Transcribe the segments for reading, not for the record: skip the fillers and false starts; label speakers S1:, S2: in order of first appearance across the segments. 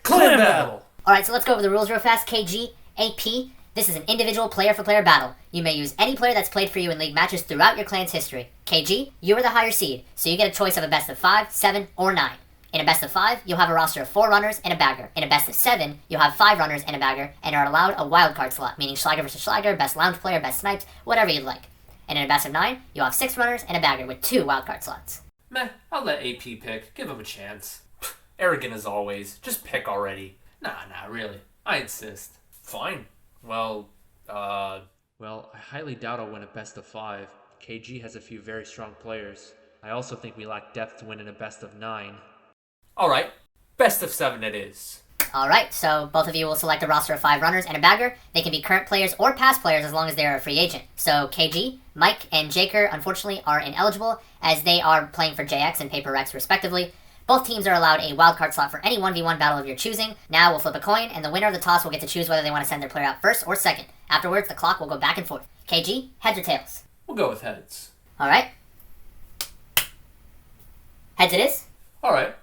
S1: Clan battle!
S2: Alright, so let's go over the rules real fast. KG, AP. This is an individual player-for-player battle. You may use any player that's played for you in league matches throughout your clan's history. KG, you are the higher seed, so you get a choice of a best of 5, 7, or 9. In a best of 5, you'll have a roster of 4 runners and a bagger. In a best of 7, you'll have 5 runners and a bagger, and are allowed a wildcard slot, meaning Schlager versus Schlager, best lounge player, best snipes, whatever you'd like. And in a best of 9, you'll have 6 runners and a bagger with 2 wildcard slots.
S1: Meh, I'll let AP pick. Give him a chance. Arrogant as always. Just pick already. Nah, really. I insist. Fine. Well, I highly doubt I'll win a best of 5. KG has a few very strong players. I also think we lack depth to win in a best of 9. Alright, best of 7 it is.
S2: Alright, so both of you will select a roster of 5 runners and a bagger. They can be current players or past players as long as they are a free agent. So KG, Mike, and Jaker, unfortunately, are ineligible as they are playing for JX and Paper Rex respectively. Both teams are allowed a wildcard slot for any 1v1 battle of your choosing. Now we'll flip a coin, and the winner of the toss will get to choose whether they want to send their player out first or second. Afterwards, the clock will go back and forth. KG, heads or tails?
S1: We'll go with heads.
S2: Alright. Heads it is?
S1: Alright,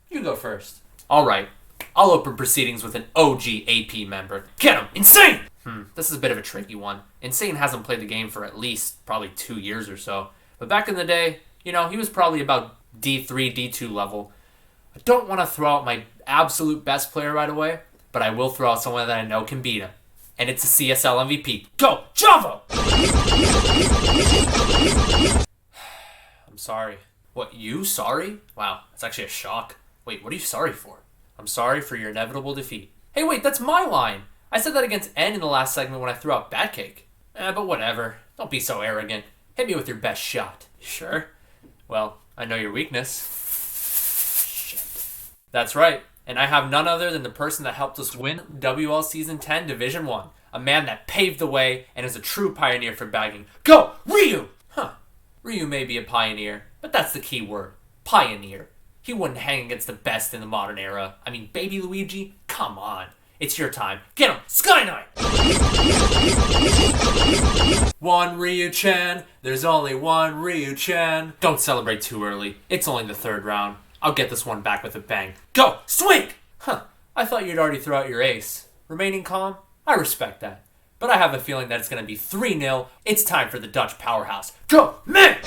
S1: you go first. Alright, I'll open proceedings with an OG AP member. Get him! Insane! This is a bit of a tricky one. Insane hasn't played the game for at least probably 2 years or so. But back in the day, he was probably about D3, D2 level. I don't want to throw out my absolute best player right away, but I will throw out someone that I know can beat him. And it's a CSL MVP. Go, Java! I'm sorry. What, you sorry? Wow, that's actually a shock. Wait, what are you sorry for? I'm sorry for your inevitable defeat. Hey, wait, that's my line. I said that against N in the last segment when I threw out Batcake. But whatever. Don't be so arrogant. Hit me with your best shot. Sure? Well, I know your weakness. Shit. That's right. And I have none other than the person that helped us win WL Season 10 Division 1. A man that paved the way and is a true pioneer for bagging. Go, Ryu! Ryu may be a pioneer, but that's the key word. Pioneer. He wouldn't hang against the best in the modern era. I mean, Baby Luigi? Come on. It's your time. Get him! Sky Knight! One Ryu-chan. There's only one Ryu-chan. Don't celebrate too early. It's only the 3rd round. I'll get this one back with a bang. Go! Swing! I thought you'd already throw out your ace. Remaining calm? I respect that. But I have a feeling that it's going to be 3-0. It's time for the Dutch powerhouse. Go, May!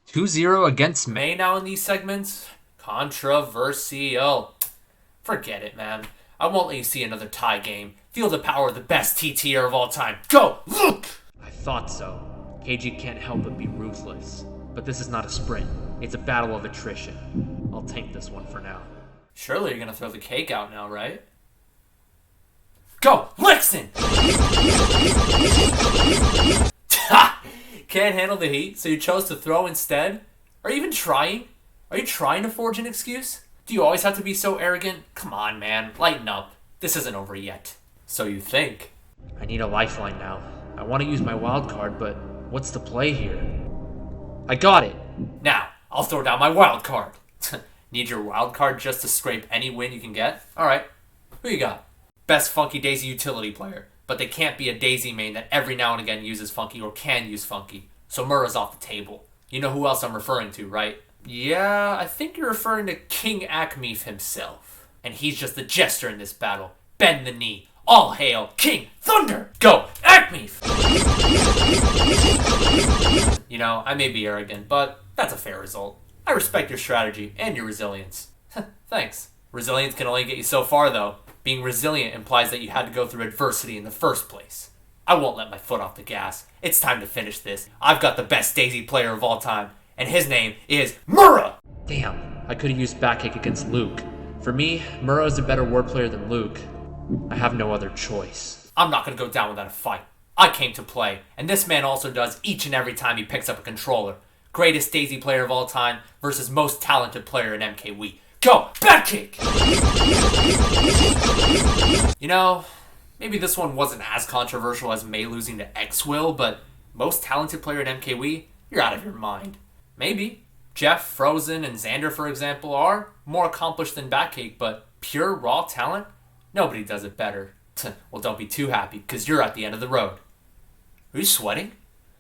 S1: 2-0 against May now in these segments? Controversial. Forget it, man. I won't let you see another tie game. Feel the power of the best TTer of all time. Go, Luke! I thought so. KG can't help but be ruthless. But this is not a sprint. It's a battle of attrition. I'll tank this one for now. Surely you're going to throw the cake out now, right? Go, Lexon! Ha! Can't handle the heat, so you chose to throw instead? Are you even trying? Are you trying to forge an excuse? Do you always have to be so arrogant? Come on, man. Lighten up. This isn't over yet. So you think. I need a lifeline now. I want to use my wild card, but what's the play here? I got it. Now, I'll throw down my wild card. Need your wild card just to scrape any win you can get? Alright. Who you got? Best Funky Daisy utility player. But they can't be a Daisy main that every now and again uses Funky or can use Funky. So Murrah's off the table. You know who else I'm referring to, right? Yeah, I think you're referring to King Acmeef himself. And he's just the jester in this battle. Bend the knee. All hail King Thunder! Go, Acmeef! I may be arrogant, but that's a fair result. I respect your strategy and your resilience. Thanks. Resilience can only get you so far, though. Being resilient implies that you had to go through adversity in the first place. I won't let my foot off the gas. It's time to finish this. I've got the best Daisy player of all time, and his name is Murrah! Damn, I could have used Backkick against Luke. For me, Murrah is a better war player than Luke. I have no other choice. I'm not going to go down without a fight. I came to play, and this man also does each and every time he picks up a controller. Greatest Daisy player of all time versus most talented player in MKW. Go, Backkick! Maybe this one wasn't as controversial as May losing to X-Will, but most talented player in MKW? You're out of your mind. Maybe. Jeff, Frozen, and Xander, for example, are more accomplished than Backcake, but pure raw talent? Nobody does it better. Well, don't be too happy, because you're at the end of the road. Are you sweating?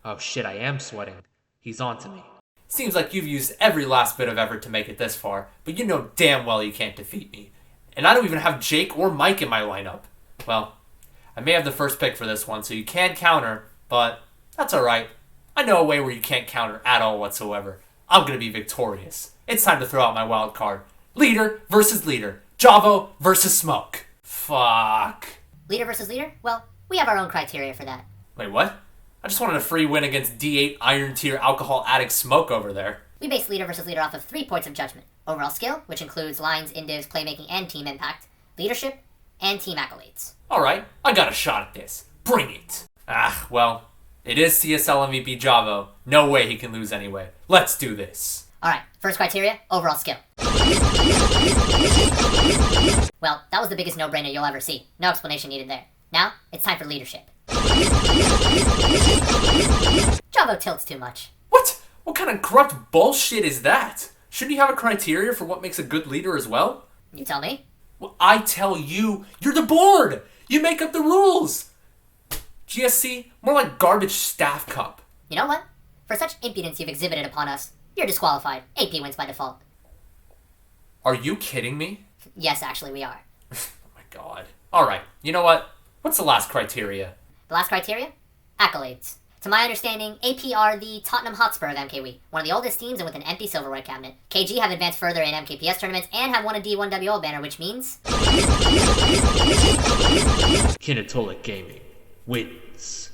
S1: Oh shit, I am sweating. He's on to me. Seems like you've used every last bit of effort to make it this far, but you know damn well you can't defeat me. And I don't even have Jake or Mike in my lineup. Well, I may have the first pick for this one, so you can counter, but that's alright. I know a way where you can't counter at all whatsoever. I'm gonna be victorious. It's time to throw out my wild card. Leader versus leader. Javo versus Smoke. Fuck.
S2: Leader versus leader? Well, we have our own criteria for that.
S1: Wait, what? I just wanted a free win against D8 Iron Tier alcohol addict Smoke over there.
S2: We base leader versus leader off of 3 points of judgment. Overall skill, which includes lines, indivs, playmaking, and team impact. Leadership, and team accolades.
S1: Alright, I got a shot at this. Bring it. Well, it is CSL MVP Javo. No way he can lose anyway. Let's do this.
S2: Alright, first criteria, overall skill. Well, that was the biggest no-brainer you'll ever see. No explanation needed there. Now, it's time for leadership. Javo tilts too much.
S1: What? What kind of corrupt bullshit is that? Shouldn't you have a criteria for what makes a good leader as well?
S2: You tell me?
S1: Well, I tell you, you're the board! You make up the rules! GSC, more like garbage staff cup.
S2: You know what? For such impudence you've exhibited upon us, you're disqualified. AP wins by default.
S1: Are you kidding me?
S2: Yes, actually, we are.
S1: Oh my god. Alright, you know what? What's the last criteria?
S2: The last criteria? Accolades. To my understanding, AP are the Tottenham Hotspur of MKW, one of the oldest teams and with an empty silverware cabinet. KG have advanced further in MKPS tournaments and have won a D1WL banner, which means...
S3: Kinetolic Gaming wins.